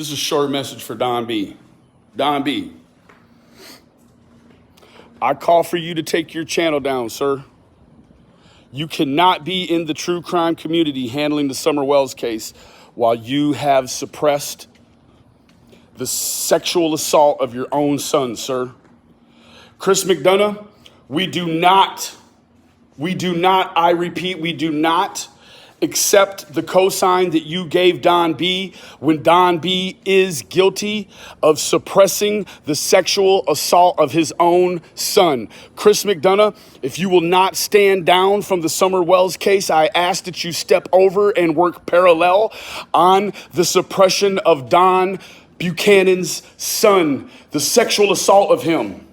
This is a short message for Don B. Don B. I call for you to take your channel down, sir. You cannot be in the true crime community handling the Summer Wells case while you have suppressed the sexual assault of your own son, sir. Chris McDonough, we do not, I repeat, we do not accept the cosign that you gave Don B when Don B is guilty of suppressing the sexual assault of his own son. Chris McDonough, if you will not stand down from the Summer Wells case, I ask that you step over and work parallel on the suppression of Don Buchanan's son, the sexual assault of him.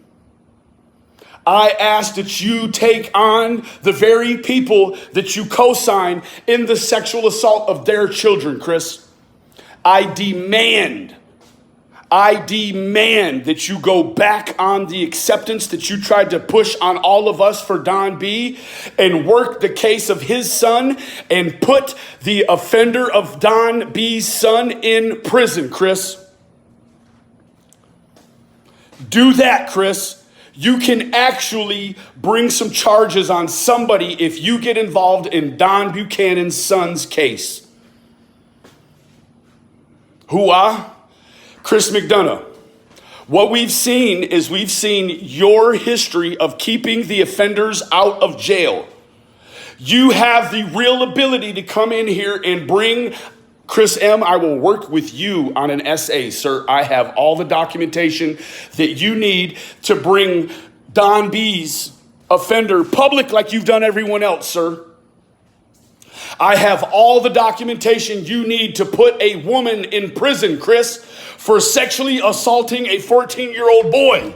I ask that you take on the very people that you co-sign in the sexual assault of their children, Chris. I demand that you go back on the acceptance that you tried to push on all of us for Don B and work the case of his son and put the offender of Don B's son in prison, Chris. Do that, Chris. You can actually bring some charges on somebody if you get involved in Don Buchanan's son's case. Hooah? Chris McDonough. What we've seen is we've seen your history of keeping the offenders out of jail. You have the real ability to come in here and bring Chris M., I will work with you on an essay, sir. I have all the documentation that you need to bring Don B's offender public like you've done everyone else, sir. I have all the documentation you need to put a woman in prison, Chris, for sexually assaulting a 14-year-old boy.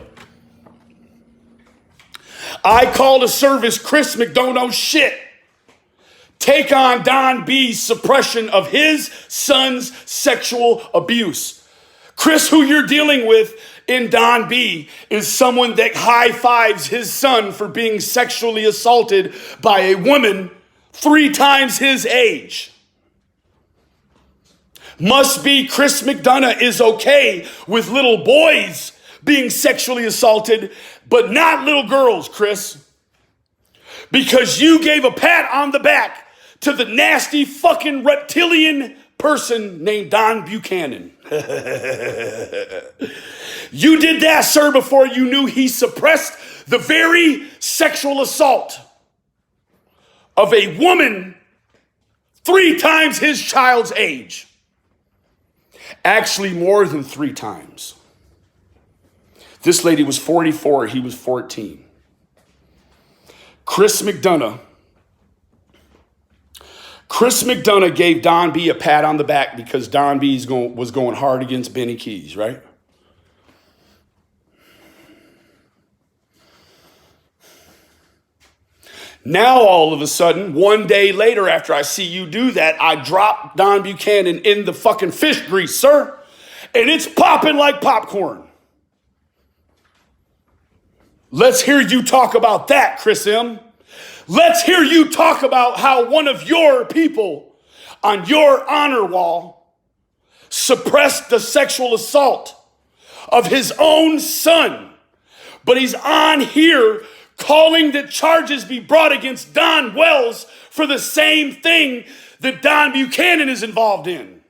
I call to service Chris McDonough shit. Take on Don B's suppression of his son's sexual abuse. Chris, who you're dealing with in Don B is someone that high fives his son for being sexually assaulted by a woman 3 times his age. Must be Chris McDonough is okay with little boys being sexually assaulted, but not little girls, Chris. Because you gave a pat on the back to the nasty fucking reptilian person named Don Buchanan. You did that, sir, before you knew he suppressed the very sexual assault of a woman 3 times his child's age. Actually, more than 3 times. This lady was 44, he was 14. Chris McDonough gave Don B a pat on the back because Don B was going hard against Benny Keys, right? Now, all of a sudden, 1 day later after I see you do that, I drop Don Buchanan in the fucking fish grease, sir. And it's popping like popcorn. Let's hear you talk about that, Chris M. Let's hear you talk about how one of your people on your honor wall suppressed the sexual assault of his own son. But he's on here calling that charges be brought against Don Wells for the same thing that Don Buchanan is involved in.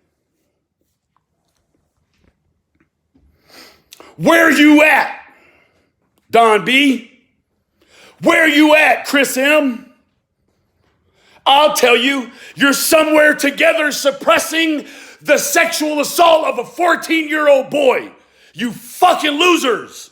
Where you at, Don B? Where you at, Chris M? I'll tell you, you're somewhere together suppressing the sexual assault of a 14-year-old boy. You fucking losers.